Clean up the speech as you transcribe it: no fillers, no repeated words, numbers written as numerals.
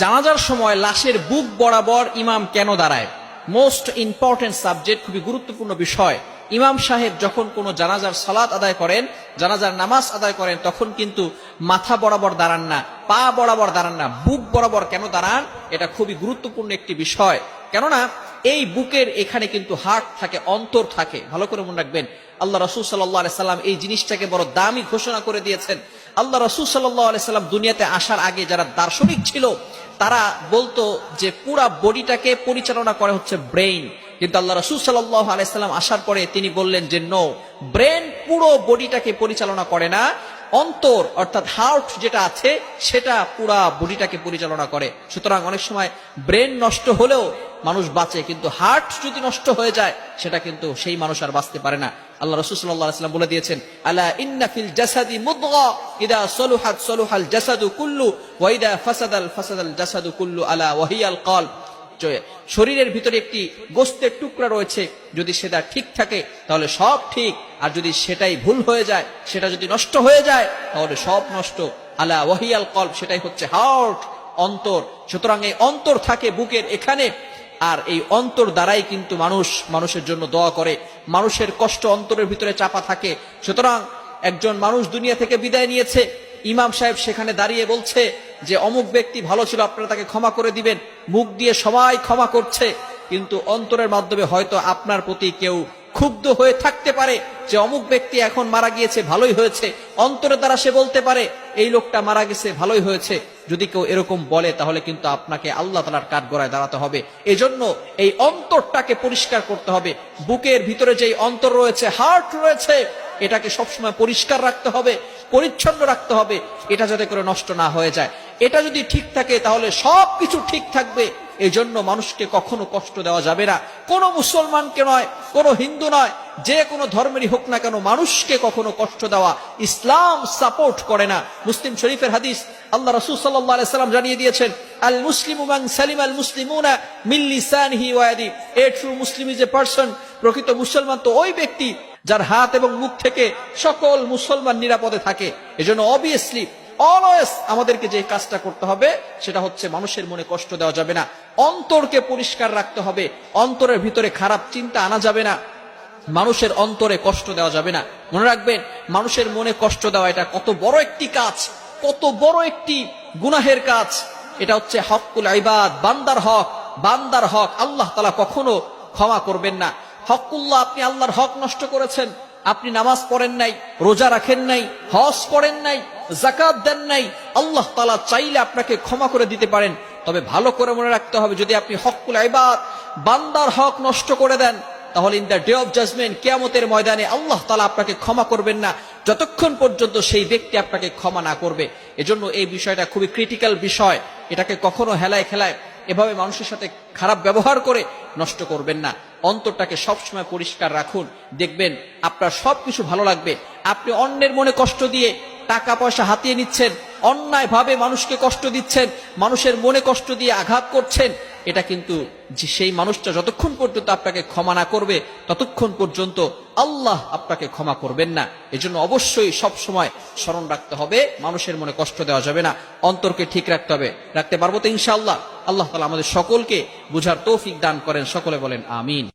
জানাজার সময় লাশের বুক বরাবর ইমাম কেন দাঁড়ায়? মোস্ট ইম্পর্টেন্ট সাবজেক্ট, খুবই গুরুত্বপূর্ণ বিষয়। ইমাম সাহেব যখন কোনো জানাজার সালাত আদায় করেন, জানাজার নামাজ আদায় করেন, তখন কিন্তু মাথা বরাবর দাঁড়ান না, পা বরাবর দাঁড়ান না, বুক বরাবর কেন দাঁড়ান? এটা খুবই গুরুত্বপূর্ণ একটি বিষয়। কেননা এই বুকের এখানে কিন্তু হার্ট থাকে, অন্তর থাকে। ভালো করে মনে রাখবেন, আল্লাহ রাসূল সাল্লাল্লাহু আলাইহি সাল্লাম এই জিনিসটাকে বড় দামি ঘোষণা করে দিয়েছেন। আল্লাহ রাসূল সাল্লাল্লাহু আলাইহি সাল্লাম দুনিয়াতে আসার আগে যারা দার্শনিক ছিল তারা বলতো যে পুরা বডিটাকে পরিচালনা করে হচ্ছে ব্রেইন, কিন্তু আল্লাহ রাসূল সাল্লাল্লাহু আলাইহি সাল্লাম আসার পরে তিনি বললেন যে নো, ব্রেন পুরো বডিটাকে পরিচালনা করে না, অন্তর অর্থাৎ হার্ট যেটা আছে সেটা পুরা বডিটাকে পরিচালনা করে। সুতরাং অনেক সময় ব্রেন নষ্ট হলেও মানুষ বাঁচে, কিন্তু হার্ট যদি নষ্ট হয়ে যায় সেটা কিন্তু সেই মানুষ আর বাঁচতে পারে না। আল্লাহ রাসূল সাল্লাল্লাহু আলাইহি সাল্লাম বলে দিয়েছেন, আলা ইন্না ফিল জাসাদি মুদগা ইদা সলুহাত সলুহাল জাসাদু কুল্লু ওয়া ইদা ফাসাদাল জাসাদু কুল্লু আলা ওয়াহিয়াল কলব। শরীরের ভিতরে একটি গোস্তের টুকরা রয়েছে, যদি সেটা ঠিক থাকে তাহলে সব ঠিক, আর যদি সেটাই ভুল হয়ে যায়, সেটা যদি নষ্ট হয়ে যায় তাহলে সব নষ্ট। আলা ওয়াহিয়াল কলব, সেটাই হচ্ছে হার্ট, অন্তর। সুতরাং এই অন্তর থাকে বুকের এখানে, আর এই অন্তর দ্বারাই কিন্তু মানুষের জন্য দোয়া করে। মানুষের কষ্ট অন্তরের ভিতরে চাপা থাকে। সুতরাং একজন মানুষ দুনিয়া থেকে বিদায় নিয়েছে, ইমাম সাহেব সেখানে দাঁড়িয়ে বলছে যে অমুক ব্যক্তি ভালো ছিল, আপনারা তাকে ক্ষমা করে দিবেন। মুখ দিয়ে সবাই ক্ষমা করছে, কিন্তু অন্তরের মাধ্যমে হয়তো আপনার প্রতি কেউ ক্ষুব্ধ হয়ে থাকতে পারে যে অমুক ব্যক্তি এখন মারা গিয়েছে, ভালোই হয়েছে। অন্তরের দ্বারা সে বলতে পারে এই লোকটা মারা গেছে, ভালোই হয়েছে। যদি কেউ এরকম বলে তাহলে কিন্তু আপনাকে আল্লাহ তাআলার কাঠগড়ায় দাঁড়াতে হবে। এজন্য এই অন্তরটাকে পরিষ্কার করতে হবে। বুকের ভিতরে যেই অন্তর রয়েছে, হার্ট রয়েছে, এটাকে সবসময় পরিষ্কার রাখতে হবে, পরিচ্ছন্ন রাখতে হবে, এটা যাতে করে নষ্ট না হয়ে যায়। এটা যদি ঠিক থাকে তাহলে সবকিছু ঠিক থাকবে। এই জন্য মানুষকে কখনো কষ্ট দেওয়া যাবে না। কোনো মুসলমানকে নয়, কোনো হিন্দু নয়, যে কোনো ধর্মেরই হোক না কেন, মানুষকে কখনো কষ্ট দেওয়া ইসলাম সাপোর্ট করে না। মুসলিম শরীফের হাদিস, আল্লাহ রাসূল সাল্লাল্লাহু আলাইহি সাল্লাম জানিয়ে দিয়েছেন, আল মুসলিমু মান সালিমাল মুসলিমুনা মিন লিসানিহি ওয়া ইয়াদিহি। A true Muslim is a person, প্রকৃত মুসলমান তো ওই ব্যক্তি যার হাত এবং মুখ থেকে সকল মুসলমান নিরাপদে থাকে। এজন্য অবভিয়াসলি অলওয়েজ আমাদেরকে যে কাজটা করতে হবে সেটা হচ্ছে মানুষের মনে কষ্ট দেওয়া যাবে না, অন্তরকে পরিষ্কার রাখতে হবে। অন্তরের ভিতরে খারাপ চিন্তা আনা যাবে না, মানুষের অন্তরে কষ্ট দেওয়া যাবে না। মনে রাখবেন, মানুষের মনে কষ্ট দেওয়া এটা কত বড় একটি কাজ, কত বড় একটি গুনাহের কাজ। এটা হচ্ছে হকুল ইবাদ, বান্দার হক আল্লাহ তাআলা কখনো ক্ষমা করবেন না। হকুল্লাহ, আপনি আল্লাহর হক নষ্ট করেছেন, আপনি নামাজ পড়েন নাই, রোজা রাখেন নাই, হজ করেন নাই, যাকাত দেন নাই, আল্লাহ তাআলা চাইলে আপনাকে ক্ষমা করে দিতে পারেন। তবে ভালো করে মনে রাখতে হবে, যদি আপনি হকুল ইবাদ, বান্দার হক নষ্ট করে দেন, তাহলে in the day of judgement, কিয়ামতের ময়দানে আল্লাহ তাআলা আপনাকে ক্ষমা করবেন না যতক্ষণ পর্যন্ত সেই ব্যক্তি আপনাকে ক্ষমা না করবে। এজন্য এই বিষয়টা খুবই ক্রিটিক্যাল বিষয়। এটাকে কখনো হেলায় খেলায় এভাবে মানুষের সাথে খারাপ ব্যবহার করে নষ্ট করবেন না। অন্তরটাকে সবসময় পরিষ্কার রাখুন, দেখবেন আপনার সবকিছু ভালো লাগবে। আপনি অন্যের মনে কষ্ট দিয়ে টাকা পয়সা হাতিয়ে নিচ্ছেন, অন্যায়ভাবে মানুষকে কষ্ট দিচ্ছেন, মানুষের মনে কষ্ট দিয়ে আঘাত করছেন, এটা কিন্তু সেই মানুষটা যতক্ষণ পর্যন্ত আপনাকে ক্ষমা না করবে ততক্ষণ পর্যন্ত আল্লাহ আপনাকে ক্ষমা করবেন না। এজন্য অবশ্যই সব সময় স্মরণ রাখতে হবে, মানুষের মনে কষ্ট দেওয়া যাবে না, অন্তরকে ঠিক রাখতে হবে। রাখতে পারবো তো ইনশাআল্লাহ। আল্লাহ তাআলা আমাদের সকলকে বুঝার তৌফিক দান করেন। সকলে বলেন আমিন।